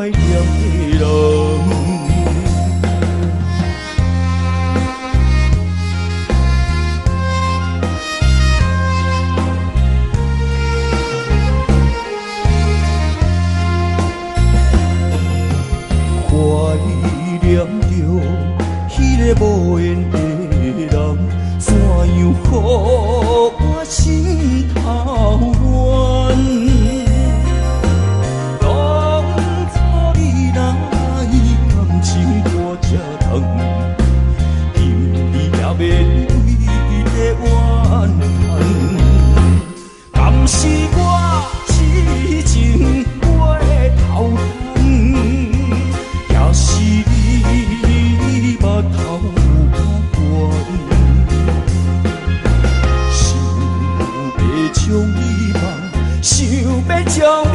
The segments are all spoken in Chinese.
怀念的人。怀念着迄个无缘的人，怎样予我心头乱？当初你来，感情我才通，今日也面对这怨叹，敢是我痴情回头东？是你目头有较悬，想要将你放，想要将你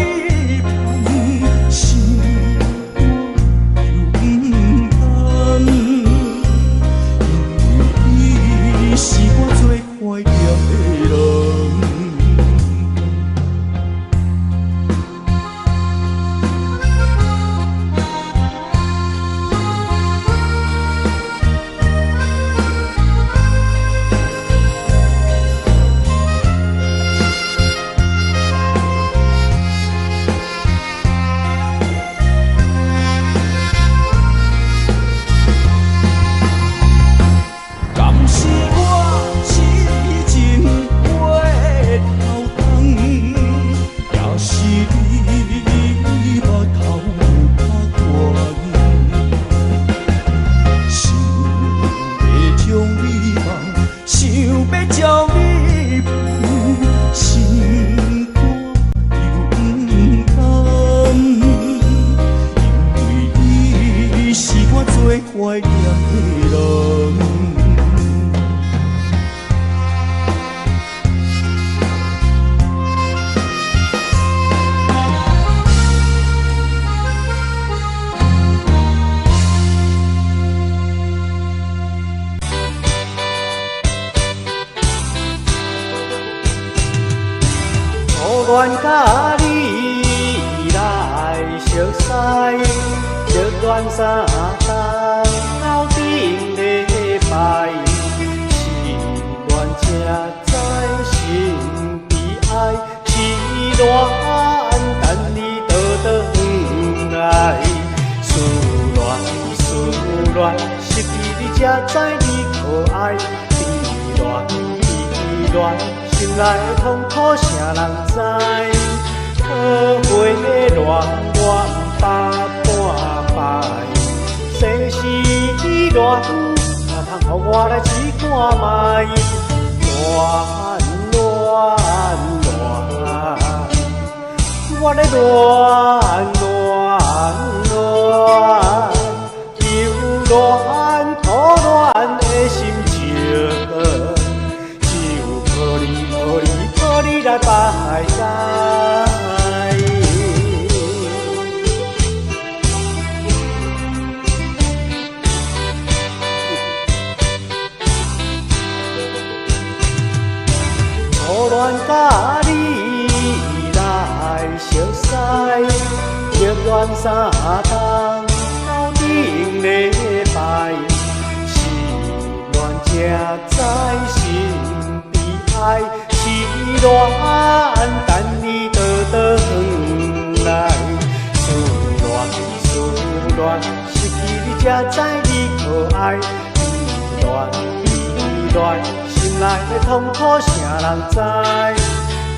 放，心又不甘，因为你是我最怀念的人。怀念的人，初恋甲你来熟悉，热恋三冬。拜，是恋才知心悲哀，是恋等你倒转来。思恋，失去你才知你可爱。悲恋，心内的痛苦谁人知？可会恋我百般败，世事恋。通予我来试看卖，恋，我咧恋，又恋苦恋的心情，只有靠你来排解。初恋甲你来熟悉，热恋三冬，斗阵礼拜，是恋才知心悲哀，是恋等你倒转来。思恋，失去你才知你可爱。悲恋。心内的痛苦谁人知？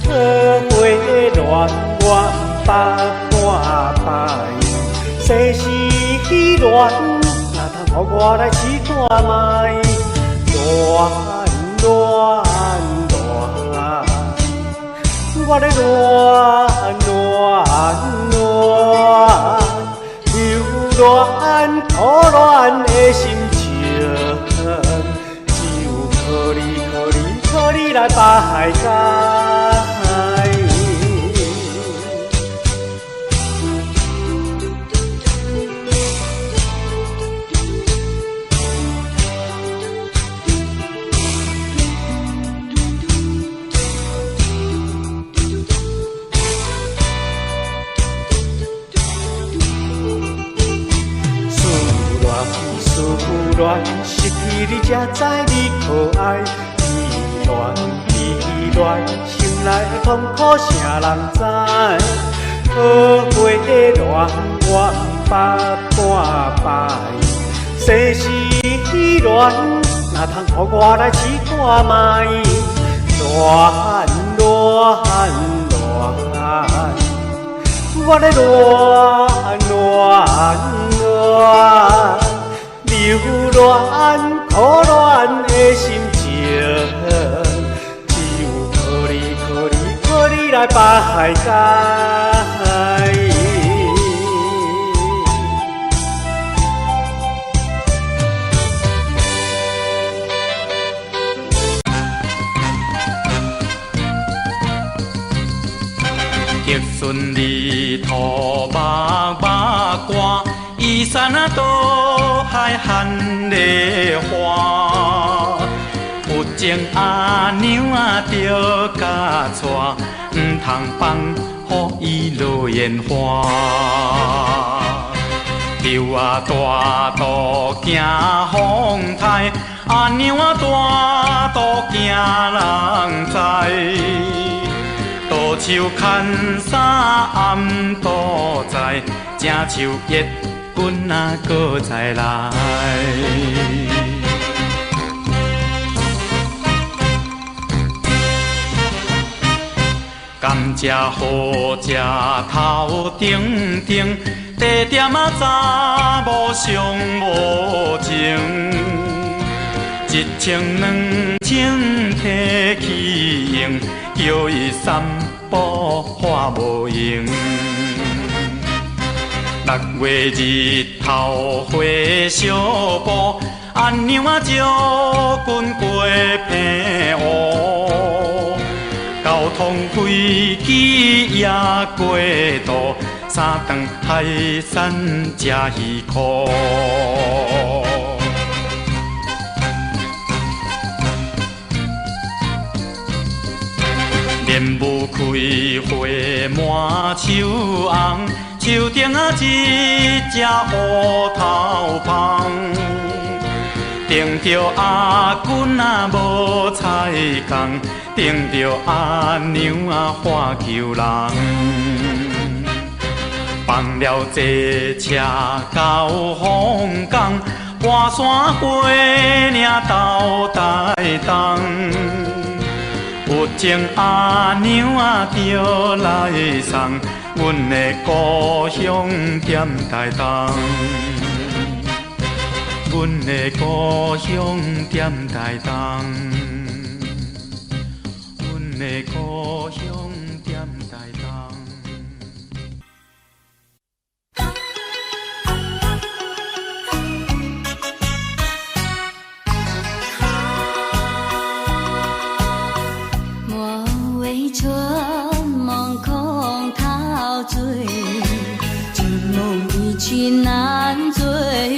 可会恋我百般败，世事恋，哪通予我来试看卖？恋，我咧恋，又恋苦恋的心情。靠你来排解。恋，失去你才知你可爱。依恋依恋，心内的痛苦谁人知？好花的恋，我不捌半摆。世事恋，哪通予我来试看卖？恋恋恋，我的恋恋恋，留恋可恋的心情，只有靠你来排解。竹笋里头目歌，依山啊倒海含梨花。有情阿娘啊着甲娶，毋通放予伊落烟花。树啊大道行风台，阿娘啊大道行人知。倒手牵衫暗倒在，正像月君啊搁再来。甘蔗好食头顶顶，地点啊查某上无情。一千两千提起用，叫伊三步花无用。6月日头花小布，阿娘啊招君过平湖。交通飞机也过渡，3顿海产吃鱼壳。莲雾开花满树红，树顶啊一只乌头芳。顶着阿君啊无彩工，顶着阿娘啊花裘人。放了坐车到凤冈，半山过岭到台东。有情阿娘啊着来送，阮的故乡踮台东。阮的故乡踮台东，阮的故乡踮台东。莫为春梦空陶醉，春梦一去难追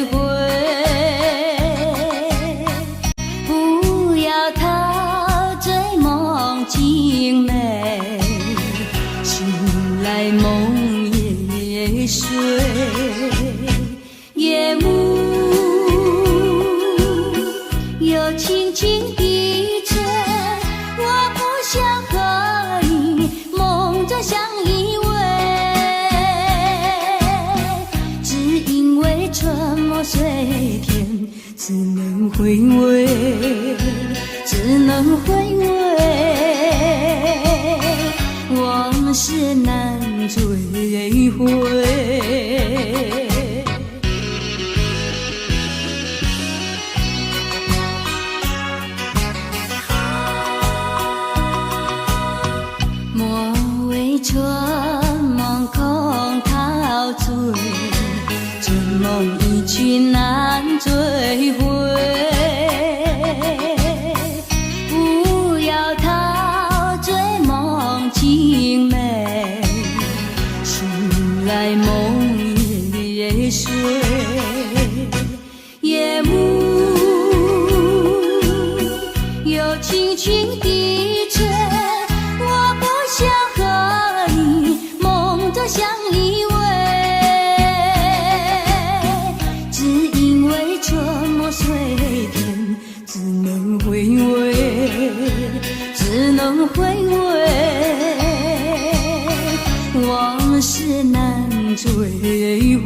回。情美，醒来梦也睡，夜幕又轻轻低垂，我不想和你梦中相依偎，只因为春梦水天，只能回味，只能回味。往事难追回，莫为春梦空陶醉，春梦一去难追回。情美，醒来梦也睡，夜幕又轻轻低垂，我不想和你梦中相依偎，只因为春梦水往事难追回。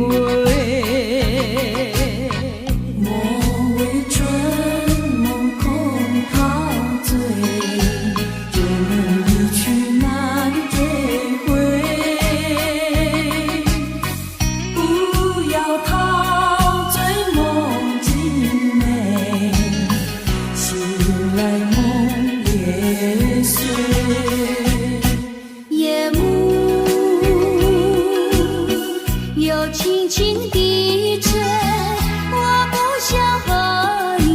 莫为春梦空陶醉，就能离去难追回。不要陶醉梦境美，醒来梦也碎。夜幕又轻轻低垂，我不想和你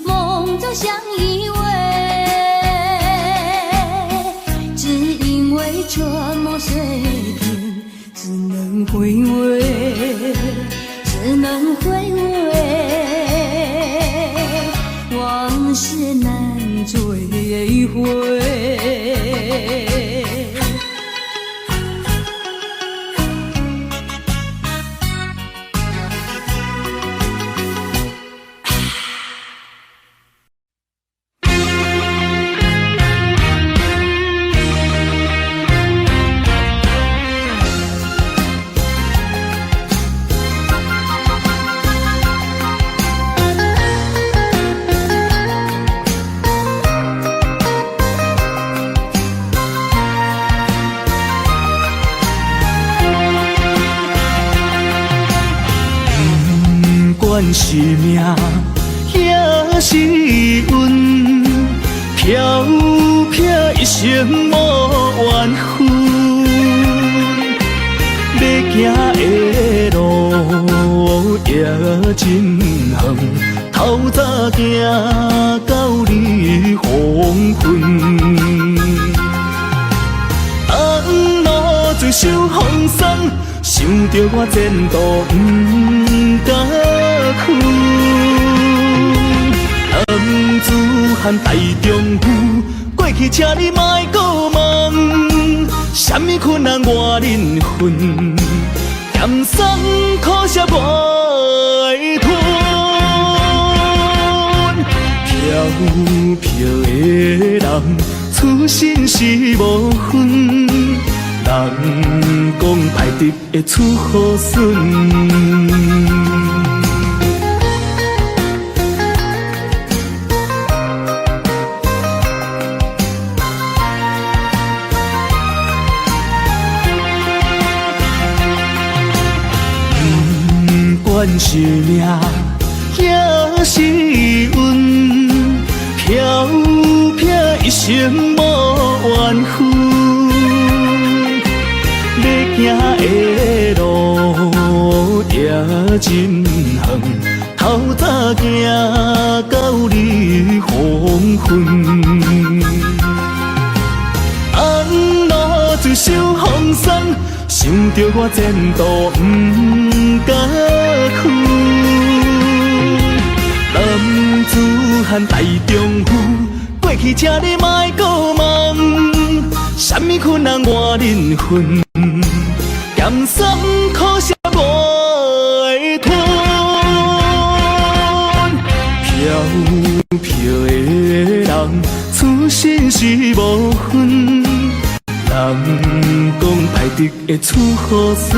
梦中相依偎，只因为春梦随天，只能回味，只能回味，往事难追回。不管是命也是运，飘飘一生无缘分。要行的路也真远，透早行到日黄昏。红路最受风霜，想着我前途不敢去。男子汉大丈夫，过去请你莫搁问，什么困难我忍恨，咸酸苦涩袂吞。飘飘的人，出身是无分。人讲歹得会出好孙。不管是命也是运，飘飘一生无缘分。要行的路也真远，透早行到日黄昏。红路最受风霜，想着我前途不敢去。男子汉大丈夫，过去请你莫搁问，什么困难我忍恨。咸酸苦涩袂吞，飘飘的人，出身是无分。人讲歹得会出好孙。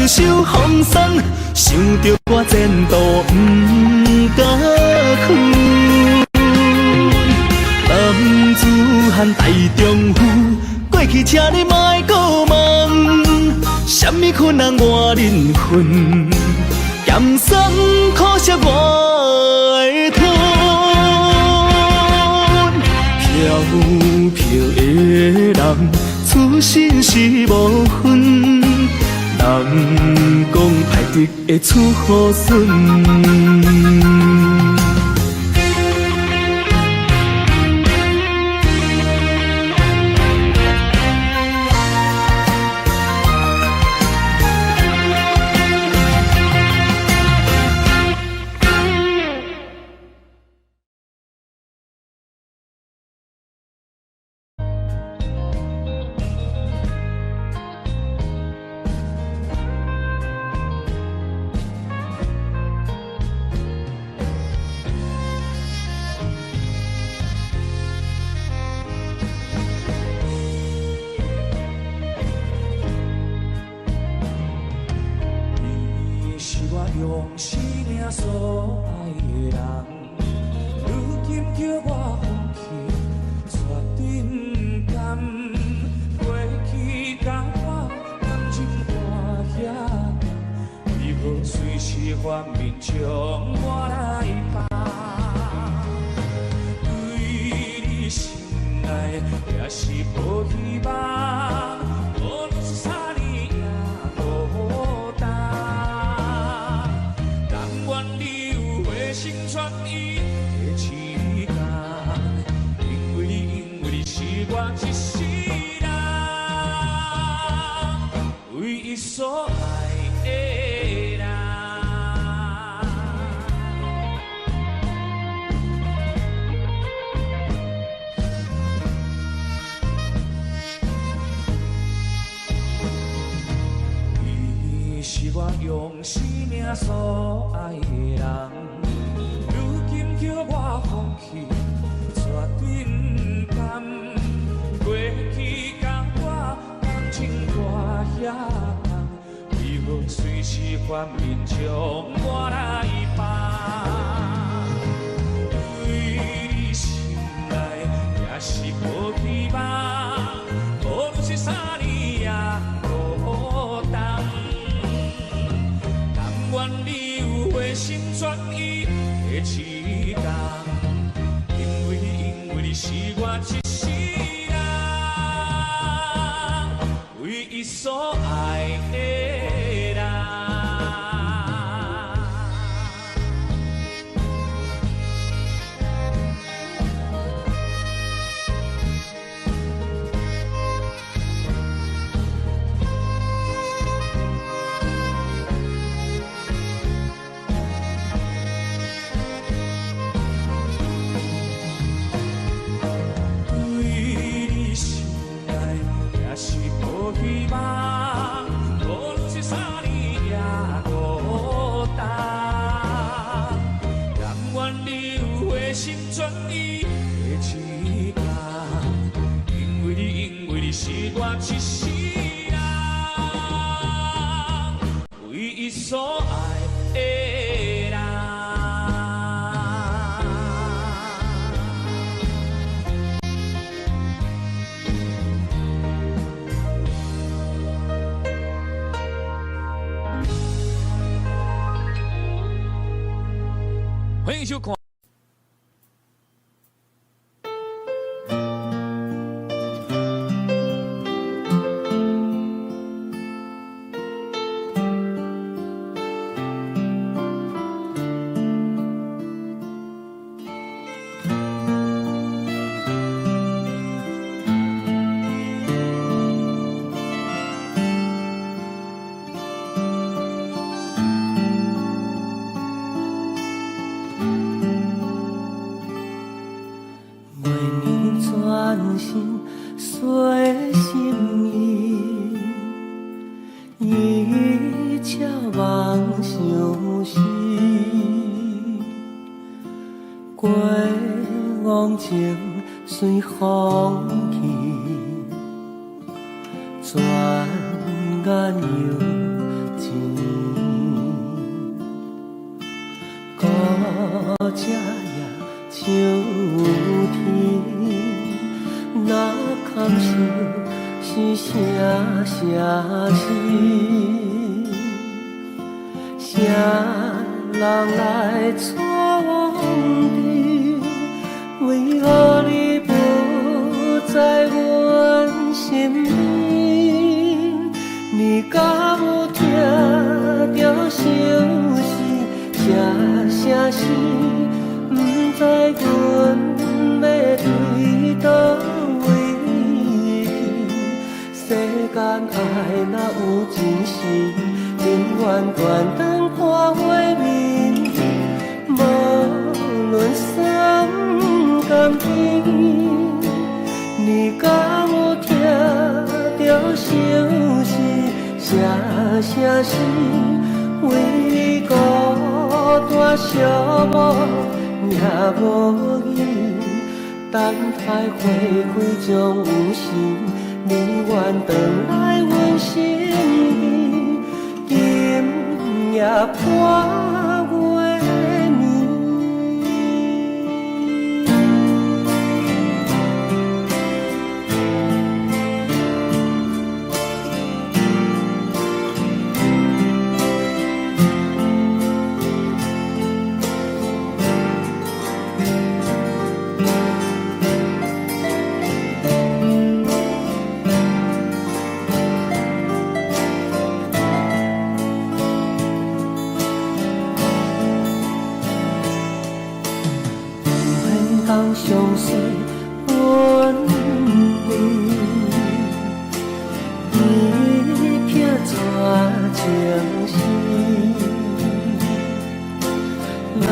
受风霜，想着我前途不敢去。男子汉大丈夫，过去请你莫搁问，什么困难我忍恨，咸酸苦涩袂吞。飘飘的人，出身是无分。人讲歹得会出好孙。用生命所爱的人，如今叫我放弃，绝对不甘。过去甲我感情看遐重，为何随时反面将我来放？对你心内也是无希望，无论是啥年也孤单。但愿你有回心转意的时间，因为你是我一世人唯一所爱的人。你是我用生命所爱的人，如今叫我放弃，绝对不甘。过去甲我感情看遐重，为何随时反面将我来放？对你心内也是无希望，无论是啥年也孤单。但愿你有回心转意的时间，因为你是我一世人唯一所爱的人。对你心内也是无希望，无论是啥年也孤单。但愿你有回心转意的时间，因为你是我一世人唯一所爱的人。欢迎收看。每年专心随心意，一切梦相思。过往情随风去，转眼又一年。古这夜秋天，那堪受是啥事？谁人来闯你？为何你不在阮身边？你敢有听到相思？啥事？不知阮要对倒位？世间爱若有真实，永远断肠看花面。无论酸甘甜，你敢有听到相思？啥事？为孤单寂寞也无依，等待花开将有心，你愿回来阮身边。今夜也破月年。当相随分离，伊撇怎情丝？咱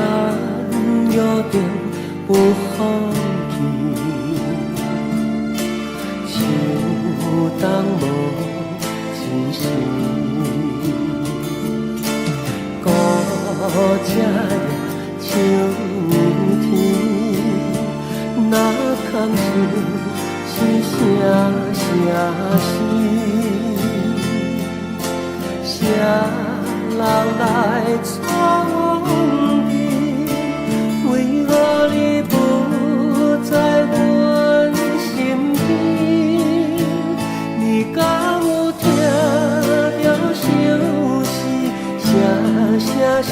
约定不放弃，手当无真实，孤只也像天。那空是声谁人来闯去？为何你不在阮身边？你敢有听到相思？声是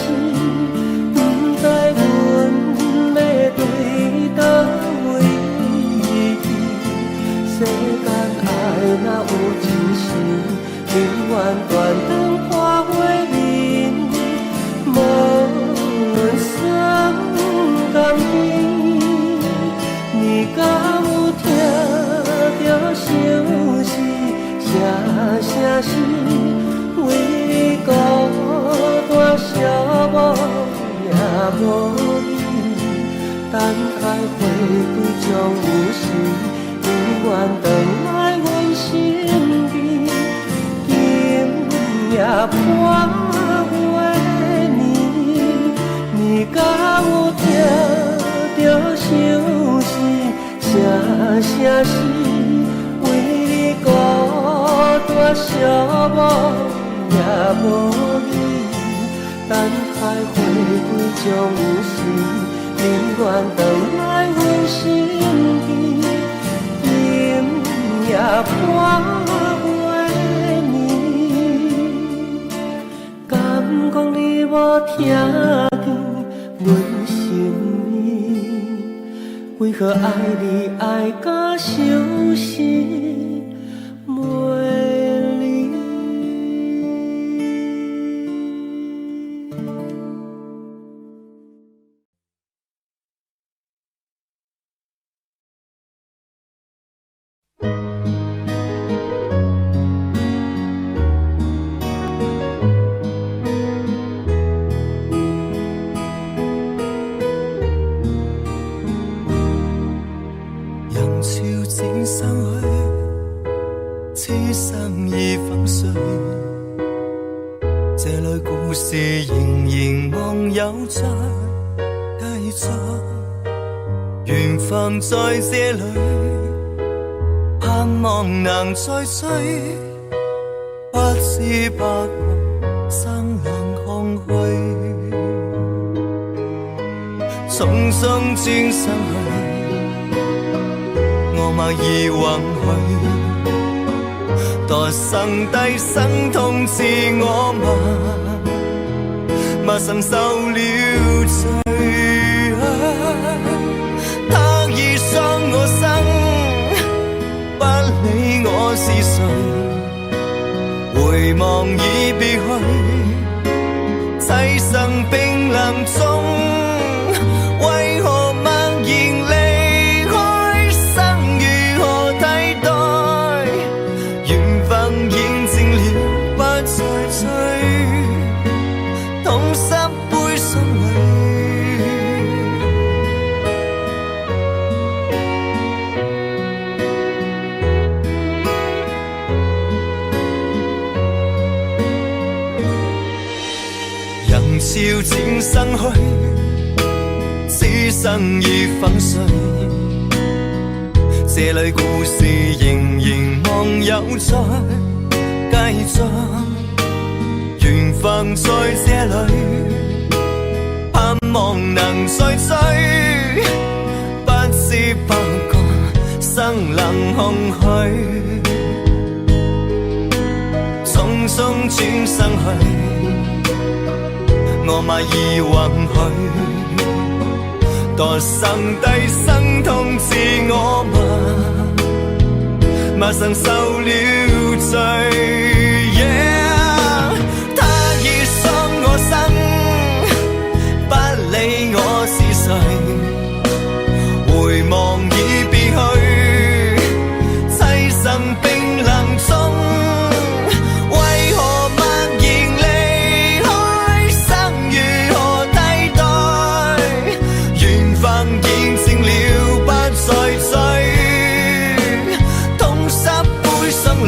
不知阮要对倒位？世间爱若有真心，永远断肠破月面，无论伤甘甜。你敢有听到相思？声是为你孤单寂寞也无依，等待回归将有时。永远回来阮身边，今夜破月年，你敢有听到相思？声是为你孤单寂寞也无依，等待回归将有时，永远回来阮身边。也破月年，敢讲你无听见阮心意？为何爱你爱到相思袂离？在这里，盼望能再追，不知不覺生冷空虛，匆匆轉身去，我默然允許，墮生低生痛自我默心受了罪。傷我生，不理我是誰，回望已別去，棲身冰冷中，為何默然離開？生如何替代？緣分現靜了，不再追，痛濕杯心裏。笑漸生去，此生已粉碎。這裏故事仍然望有再繼續，緣放在这里，盼望能再追，不知不觉生冷空虚，匆匆轉生去，我嘛已允許，墮生低生痛自我嘛承受了罪。他已傷我心，不理我是誰，回望已別去，棲身冰冷中，為何默然離開？生如何替代？緣分現成了，不再追，痛濕背上淚。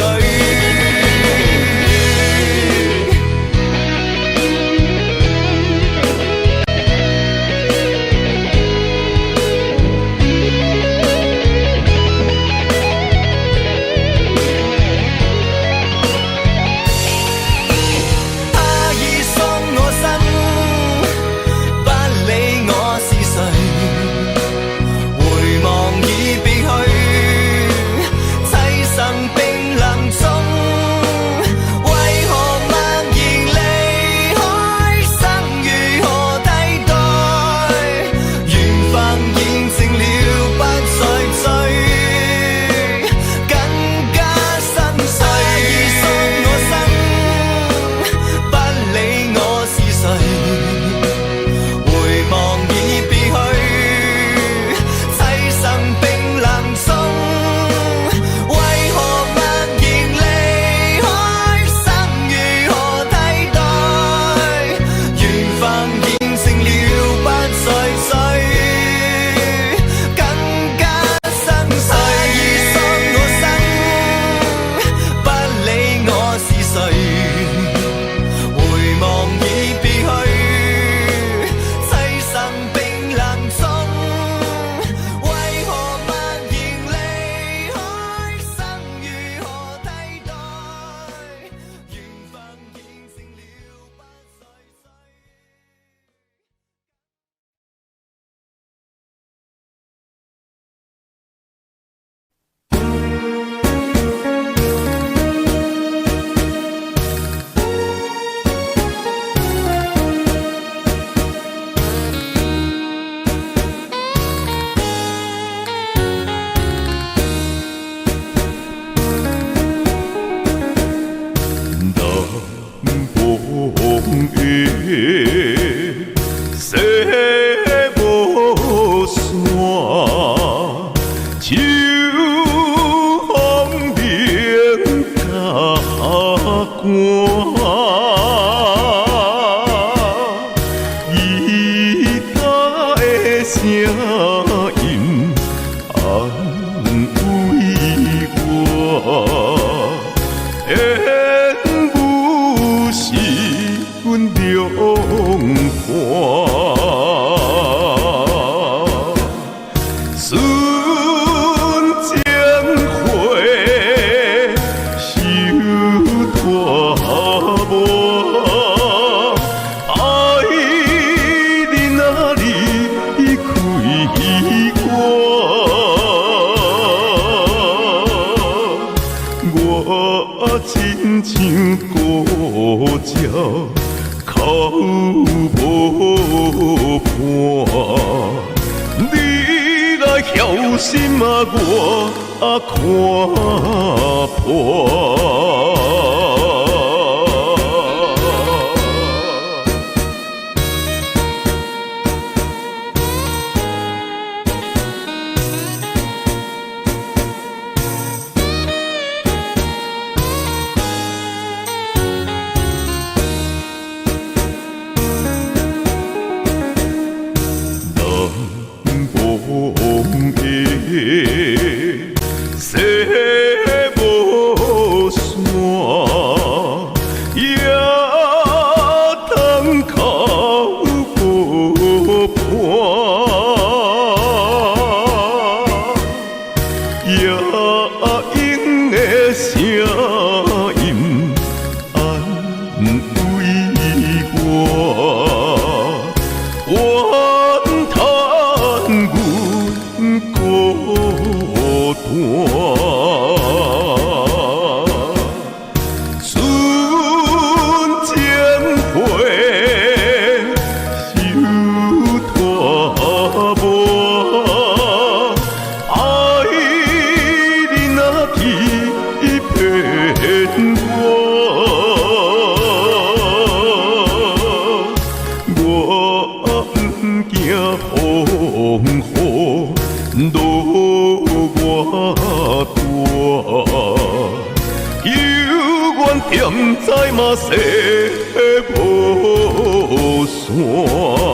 亲像孤鸟，口无伴。你来晓心啊，我看破。西无山。西无山。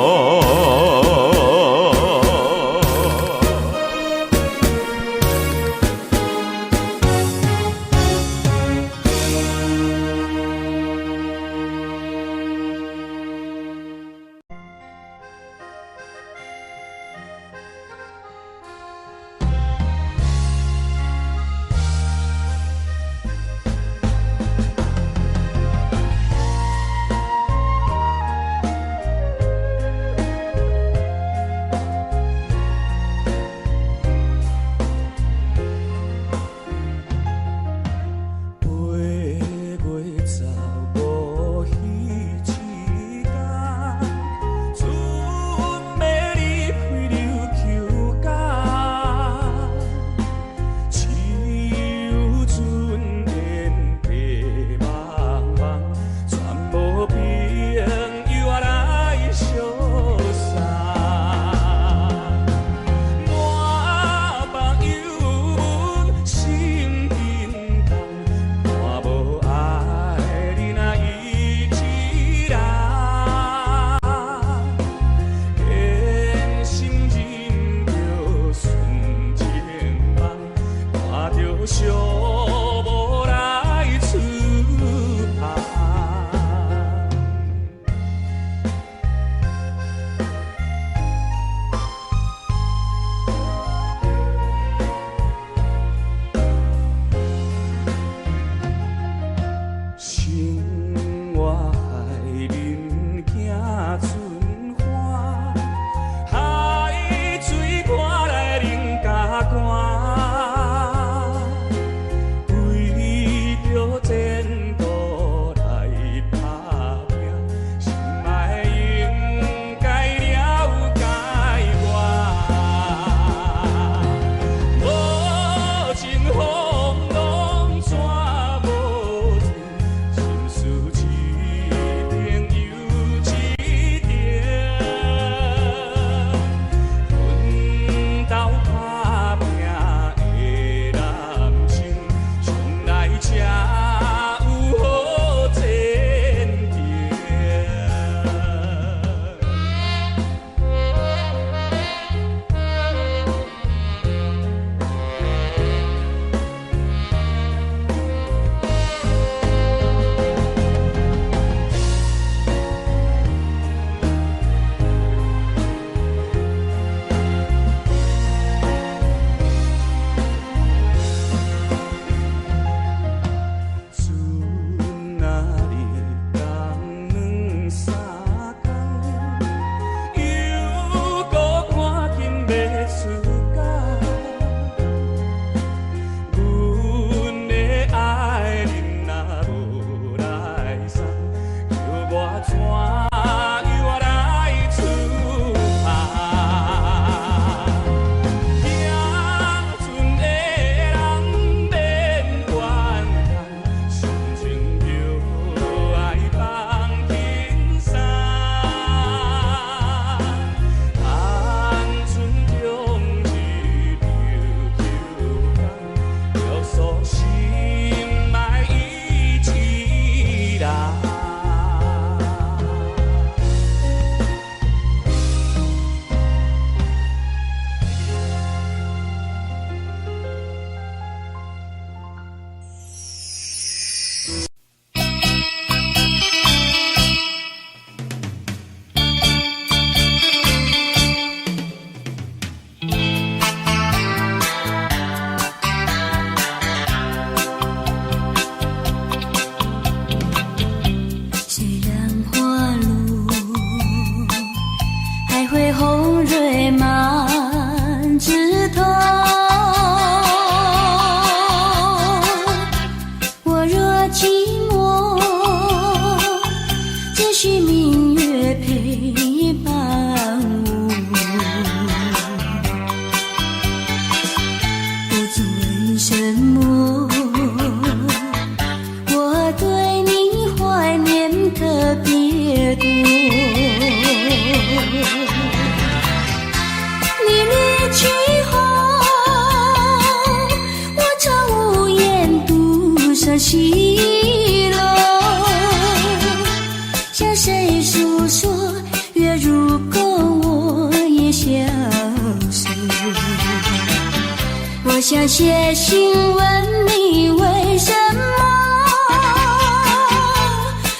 想写信问你为什么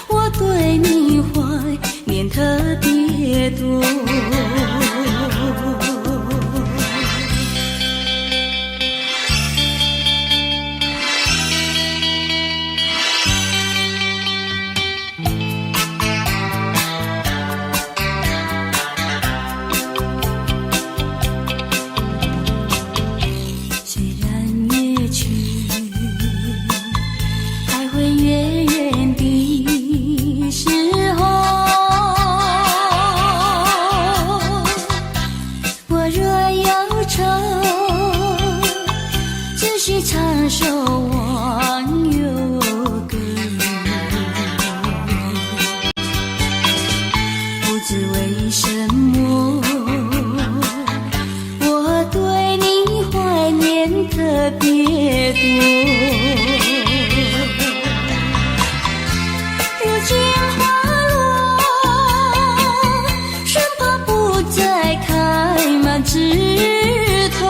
我对你怀念特别多。唱首忘忧歌，不知为什么我对你怀念特别多。如今花落，生怕不再开满枝头。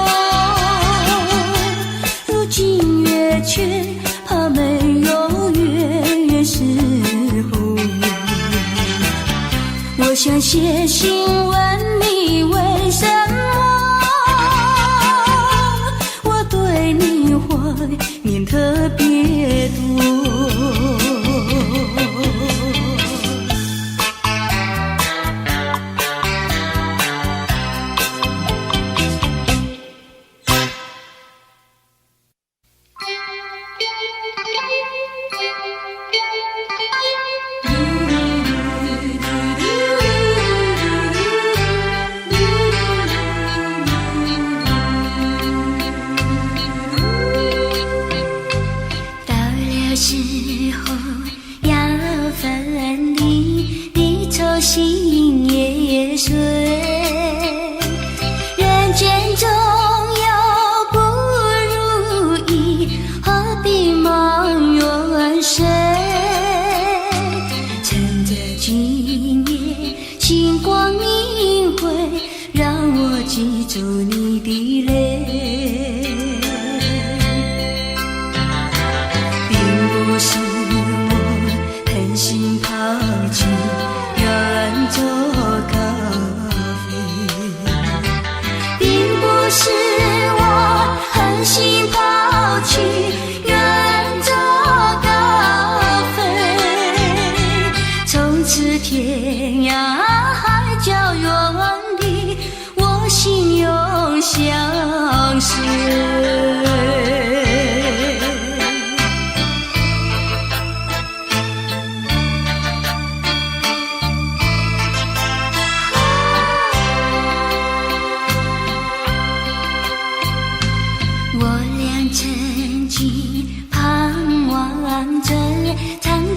却怕没有月时候，我想写信问你为什么我对你怀念特别多。时候要分离，离愁心也碎。人间总有不如意，何必忙远水？趁着今夜星光明辉，让我记住你的泪。不是我狠心抛弃远走高飞，并不是我狠心抛弃远走高飞，从此天涯海角远离，我心永相随。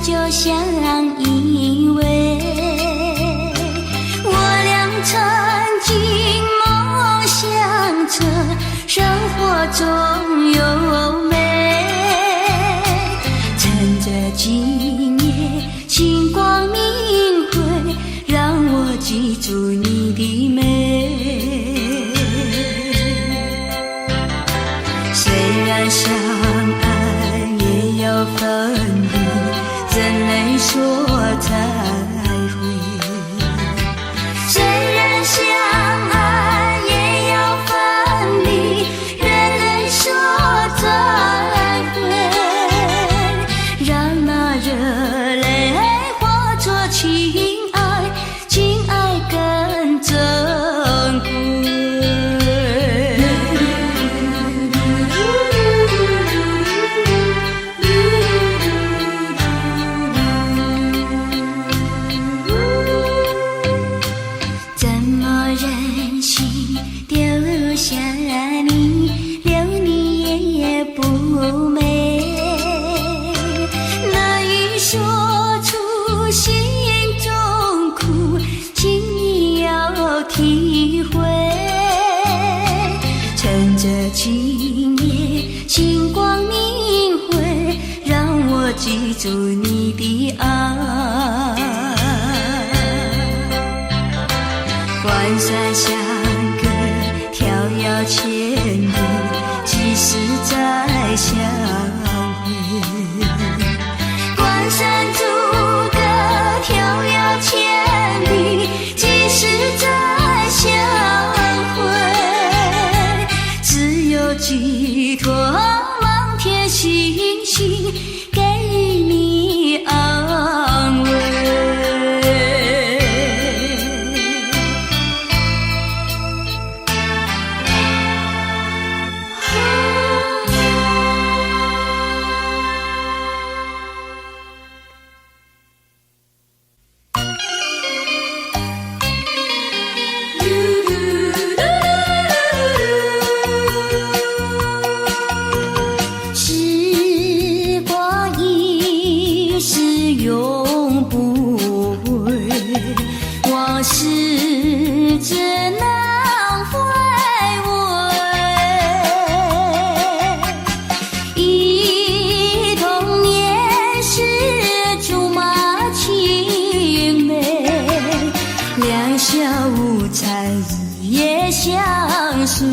就相依偎，我俩曾经梦想着生活中有美，趁着今夜星光明辉，让我记住你的美。虽然相爱也要分离，怎能说再会？虽然相爱也要分离，怎能说再会？让那热泪化作情爱，情爱更珍贵。今夜星光明辉，让我记住你的爱。关山相隔，迢遥千里，几时事只能回味，忆童年时竹马青梅，两小无猜日夜相随，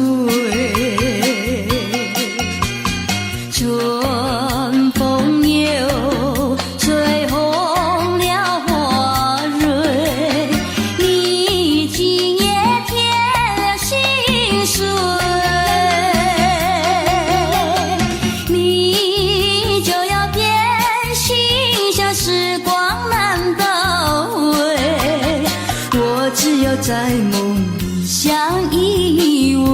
春风又吹红了花蕊，你今夜添了心碎，你就要变心，像时光难倒回，我只有在梦里相依偎。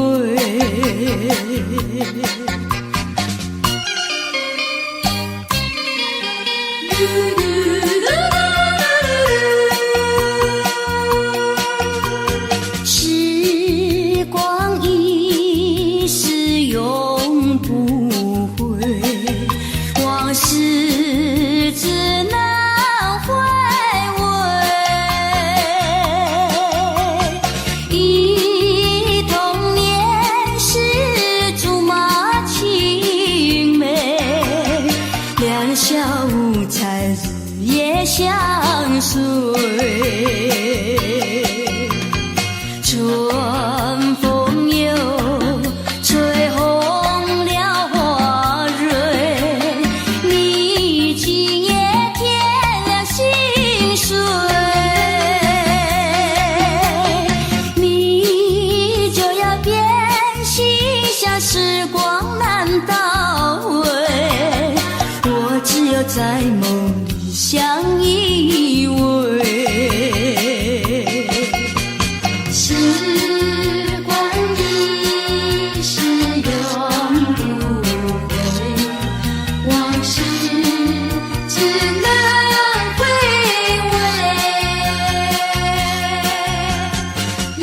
时光一逝永不回，往事只能回味，忆童年时竹马青梅，两小无猜日夜相随，春风又吹红了花蕊，你今夜添了心碎，你就要变心，像时光难倒回，我只有在梦里相依偎。时光一逝永不回，往事只能回味，忆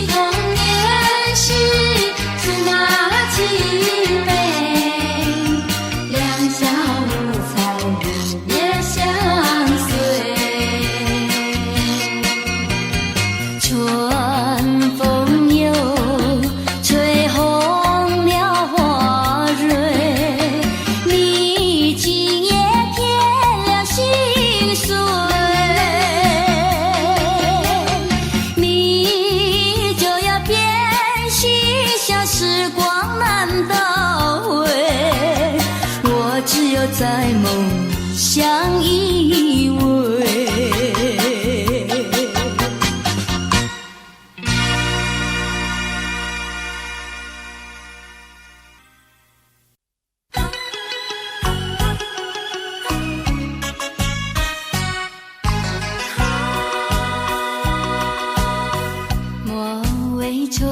童年时竹马青梅，两小无猜日夜相随，春风又吹红了花蕊，你今夜添了心碎，你就要变心，像时光难倒回，我只有在梦里相依偎。莫为春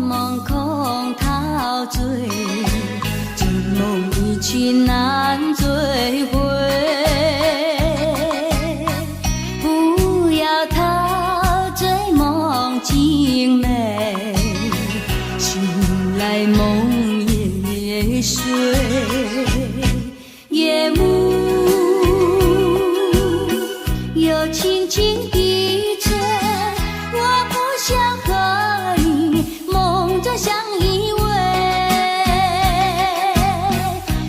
梦空陶醉，这梦一去难追回，不要陶醉梦境美，醒来梦也睡，夜幕又轻轻地吹，我不想和你梦中相依偎，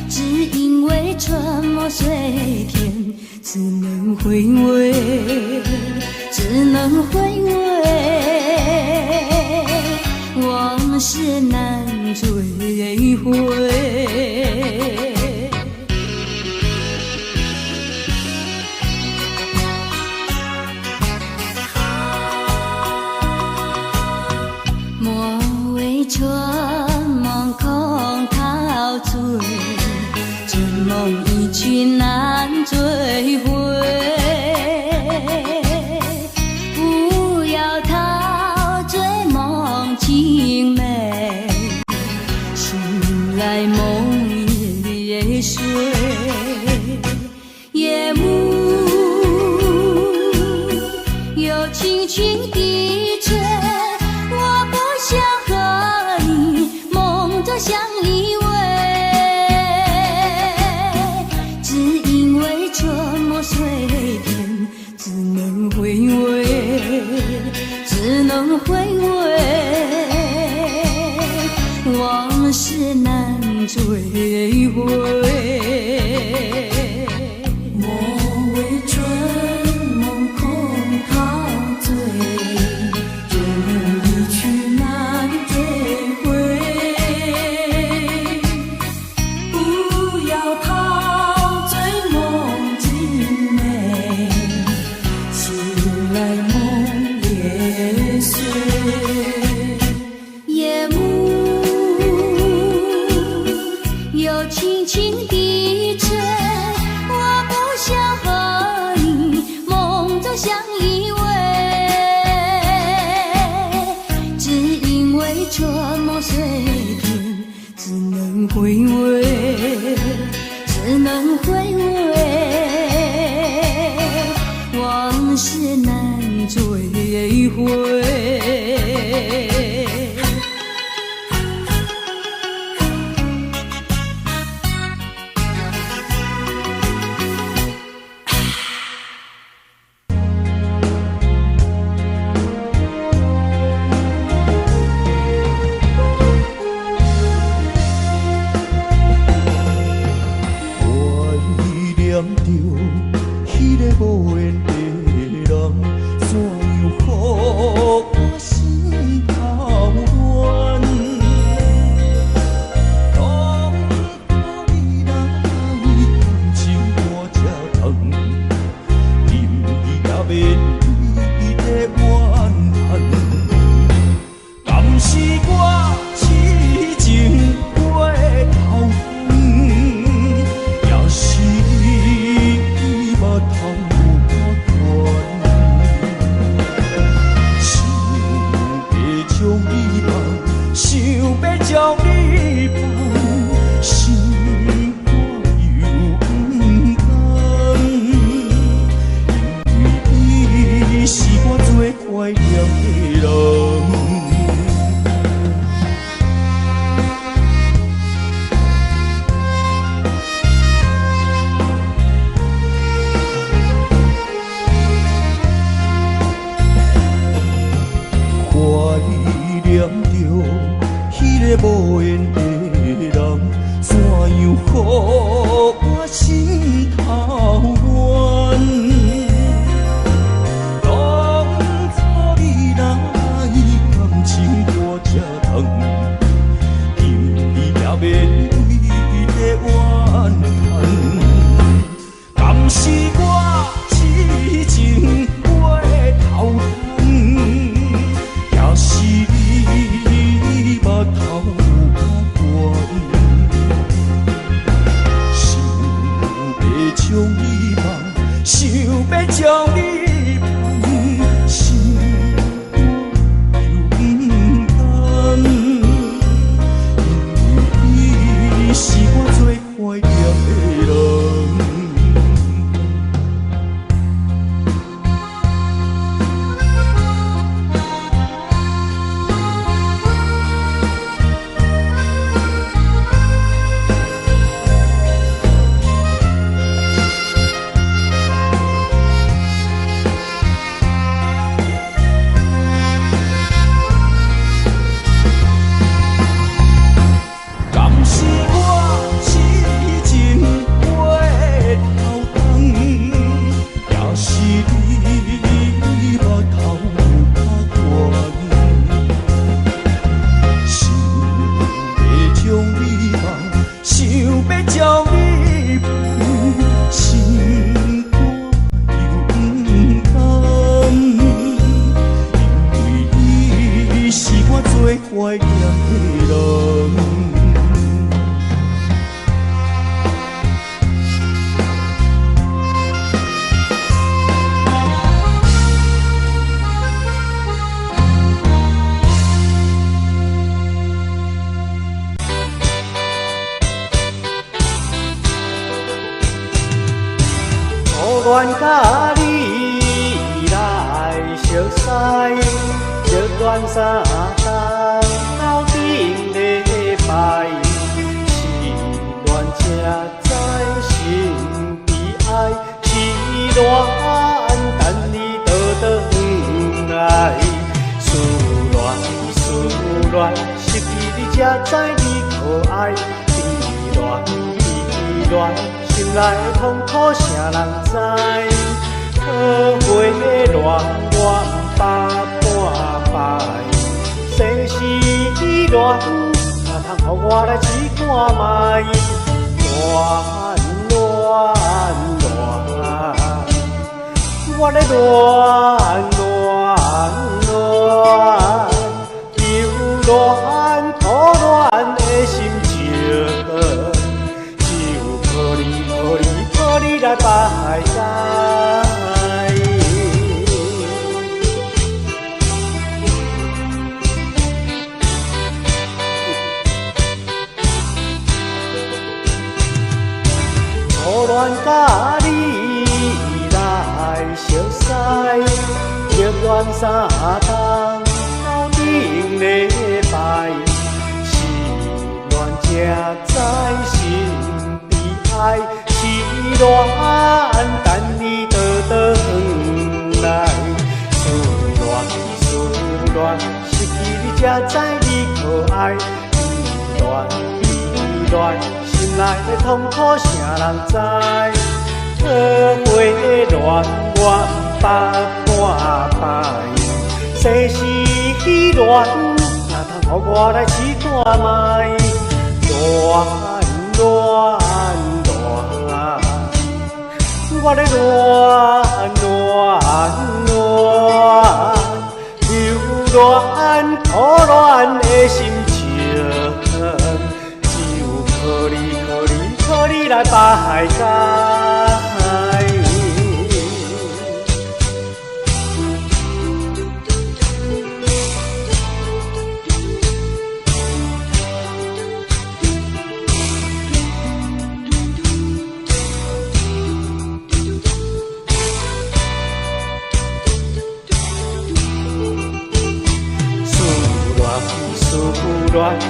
只因为春梦随天，只能回味，只能回味，往事难追回。莫为春梦空陶醉，这梦一去难追回，不要陶醉梦境美，醒来梦也睡，夜幕又轻轻地吹，我不想和你梦中相依偎，只因为春梦随天，只能回味。全部碎片，只能回味，只能回味，往事难追回。愿甲你来熟悉，寂恋三冬到顶礼拜，是恋才知心悲哀，是恋等你倒转来，思恋失去你才知你可爱，悲恋。心内痛苦，谁人知？可会的恋我百般败，生死恋，哪通予我来试看卖？恋，我咧恋，又恋苦恋的心情。靠你来排解。恋三冬，头顶礼拜，是恋才知心悲哀，是恋等你倒转来，思恋，失去你才知你可爱，依恋，心内的痛苦谁人知？可会恋我百般世事恋，哪通予我来试看卖？恋，我咧留恋可恋的心情，只有靠你来排解。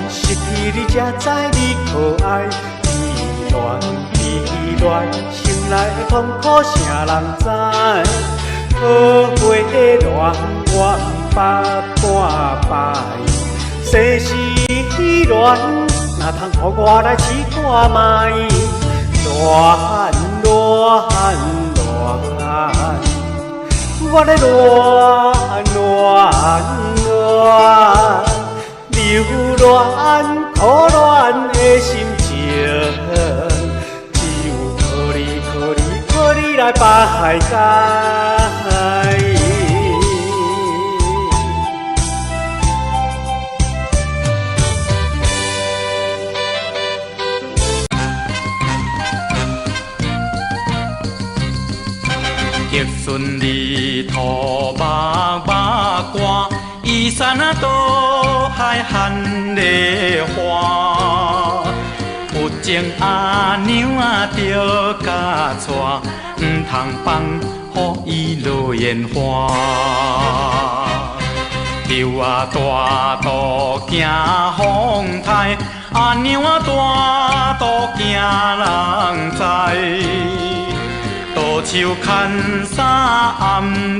失去你才知你可爱，依恋，心内的痛苦谁人知？可会恋我百般世事恋，哪通予我来试看卖？恋，我咧留恋可恋的心情，只有靠你来排解。逆顺里土目歌，依山啊倒海含梨花。有情阿娘啊着甲娶，毋通放予伊落烟花。树啊大道行风台，阿娘啊大道行人知。倒手牵衫暗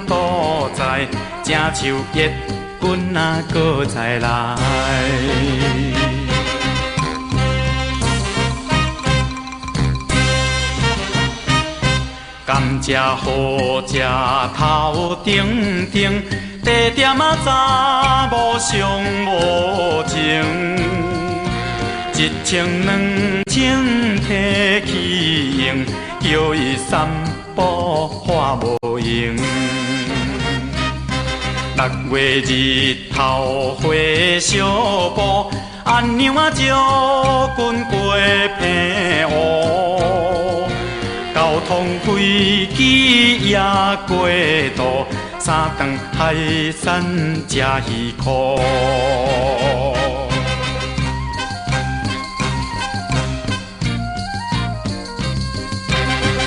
倒在，正像月君啊搁再来。甘蔗好食头顶顶，地点啊查某上无情。一千两千提起用，叫伊三步化无用。6月日头花小布，阿娘啊招君过平湖。交通飞机也过渡，3顿海产吃鱼壳。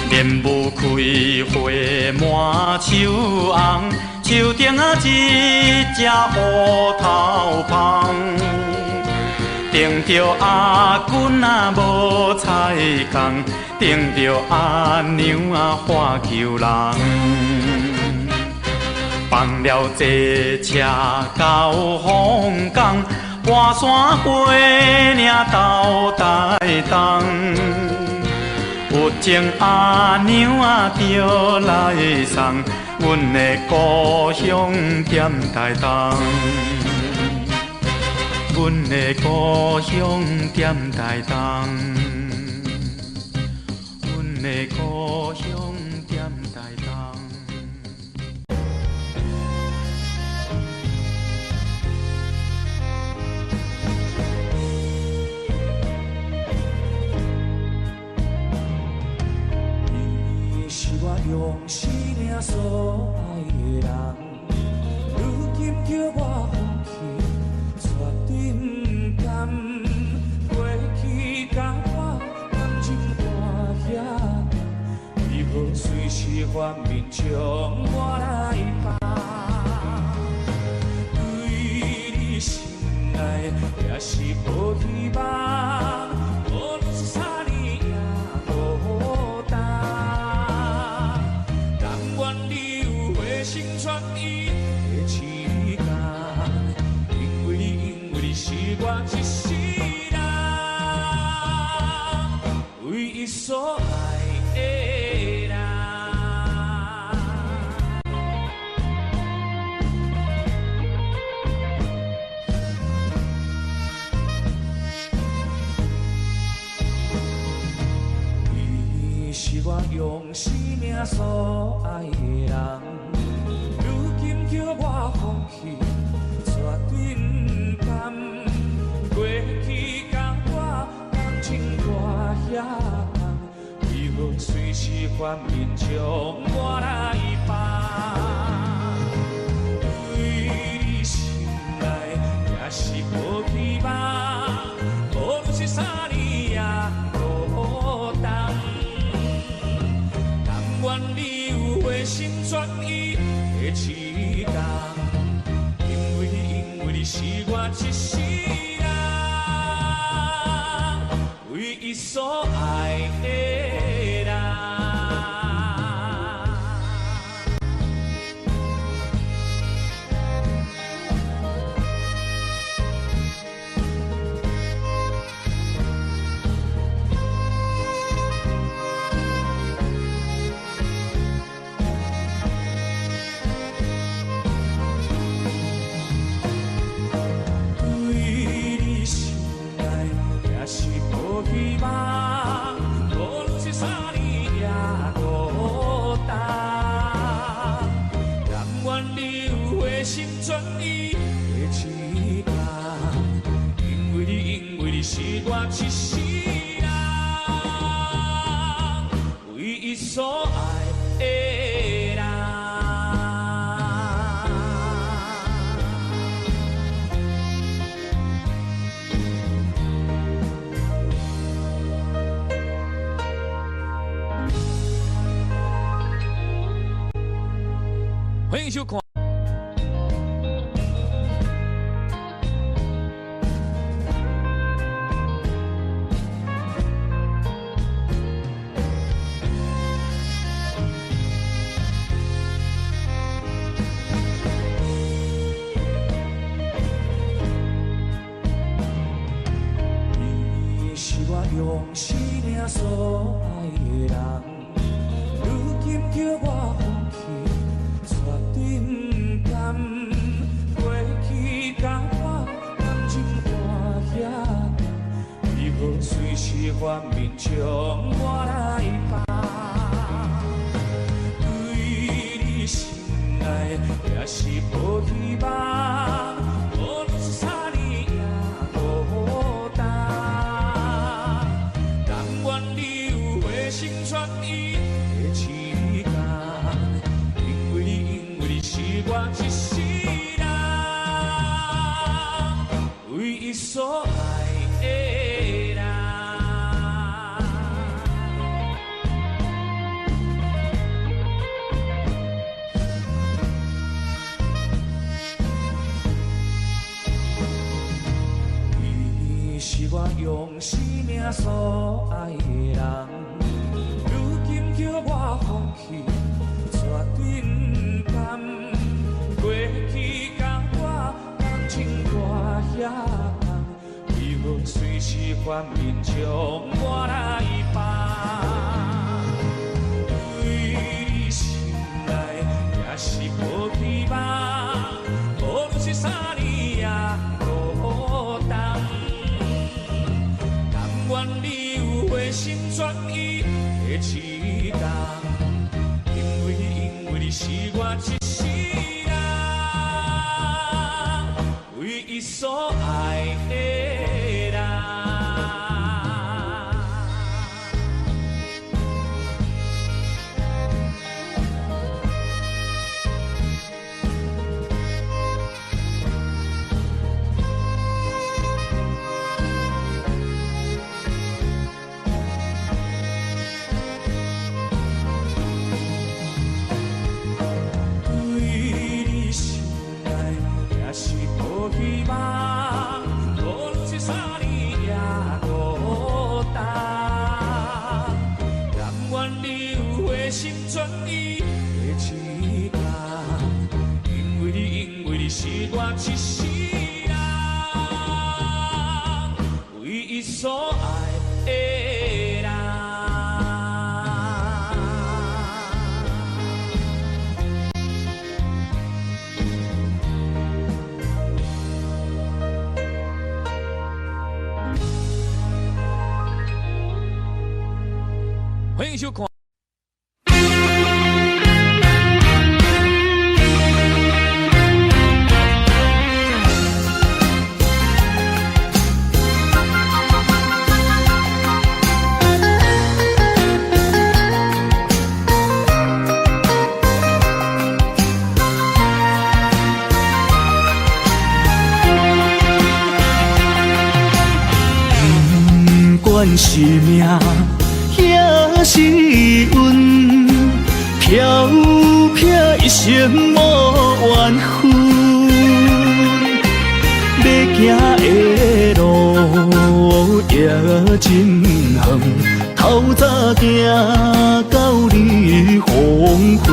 莲雾开花满树红，树顶啊一只乌头芳。等着阿君啊无菜工，等着阿娘啊花求人。放了这车到凤冈，半山过岭斗台东。有情阿娘啊着来送，阮的故乡踮台东。阮的故乡踮台东，阮的故乡踮台东。你是我用生命所爱的人，如今叫我放弃。绝对不甘，过去甲我感情换遐长，为何随时反面将我来放？是无希望，无论是啥年也孤单。但愿你有回心转意的时间，因为你是我一世人唯一所爱的人。是我用生命所爱的人，如今叫我放弃，绝对不甘。过去甲我感情大遐重，为何随时反面将我来放？对你心内也是无希望，无论是啥年也孤单。愿你有回心转意的时间，因为你是我一世人唯一所爱的人。无希望，无论是啥年也孤单。但愿你有回心转意的时间，因为你是我一世人唯一所爱的人。欢迎收看。你是我用生命所爱的人，如今叫我放弃。绝对不甘，过去甲我感情大遐重，为何随时反面将我来放？对你心内也是无希望，无论是啥年也孤单。但愿你有回心转意的时间。是我一世人唯一所爱的人。你是我用生命所爱的人，如今叫我放弃，绝对不甘。过去甲我感情大遐重，为何随时反面将我来放？对你心内也是无希望，无论是啥年也孤单。但愿你有回心转意的时间，因为你是我一世唯一所爱的人。你是我一世人唯一所爱的人。欢迎收看。不管是命也是运，飘飘一生无缘分。要行的路也真远，透早行到日黄昏。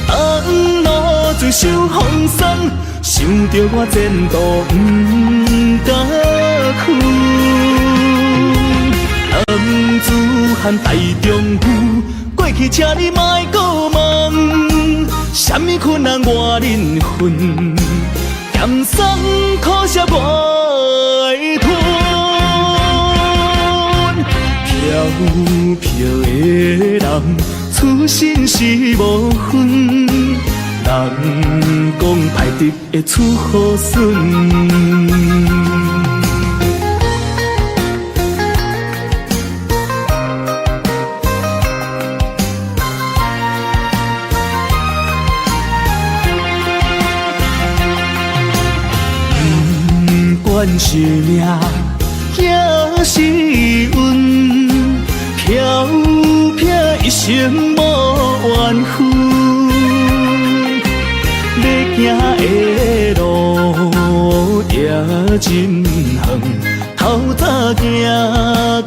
红路最受风霜，想着我前途不敢去。男子汉大丈夫，过去请你莫搁问，什么困难我忍恨，咸酸苦涩袂吞。飘飘的人，出身是无分，人讲歹得会出好孙。不管是命也是运，飘飘一生无缘分。要行的路也真远，透早行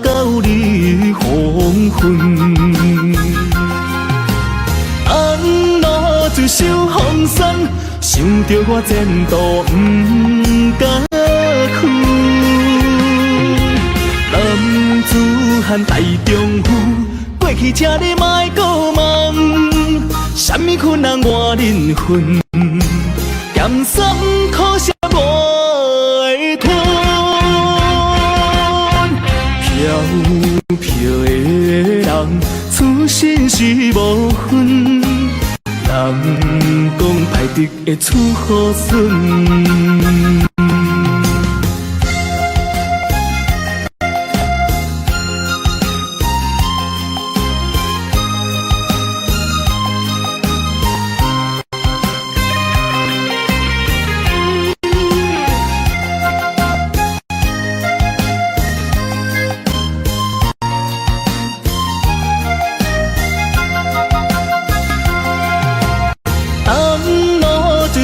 到日黄昏。红路最受风霜，想着我前途不敢去。男子汉大丈夫，过去请你莫搁问，什么困难我忍恨，咸酸苦涩袂吞。飘飘的人，出身是无分，人讲歹得会出好孙。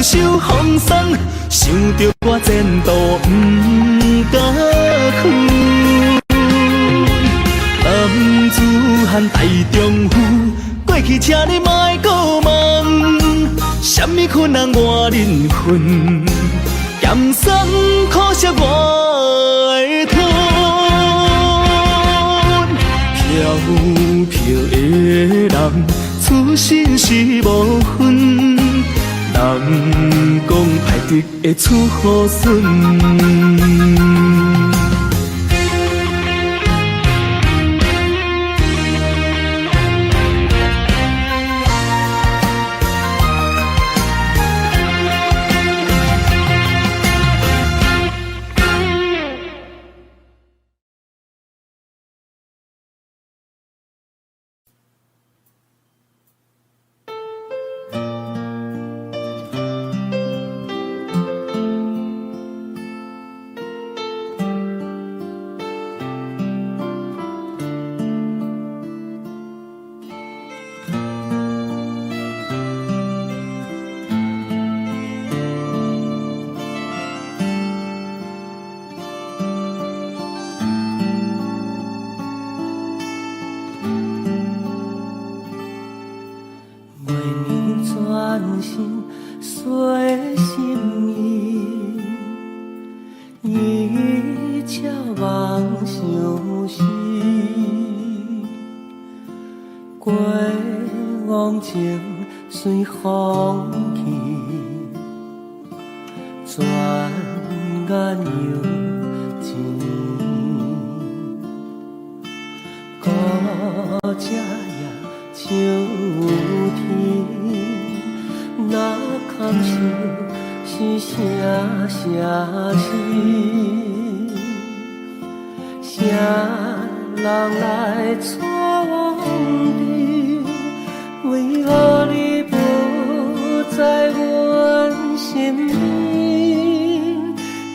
受风霜，想着我前途不敢去。男子汉大丈夫，过去请你莫搁问，什么困难我忍恨，咸酸苦涩袂吞。飘飘的人，出身是无分。人讲歹得会出好孙。心碎心意，一切梦相思。过往情随风去，转眼又一年。古井夜秋天，若堪受是啥啥事？谁人来错你？为何你不在阮身边？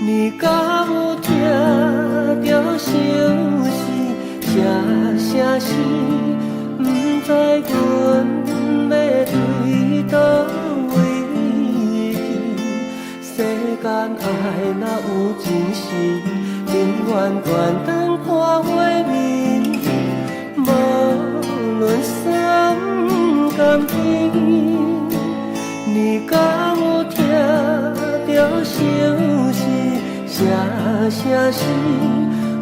你敢有听到相思？啥事？不知阮要对倒位去？世间爱若有真实，永远断肠看花面。无论酸甘甜，你敢有听到相思？啥事？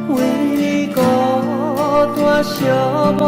为你孤单寂寞。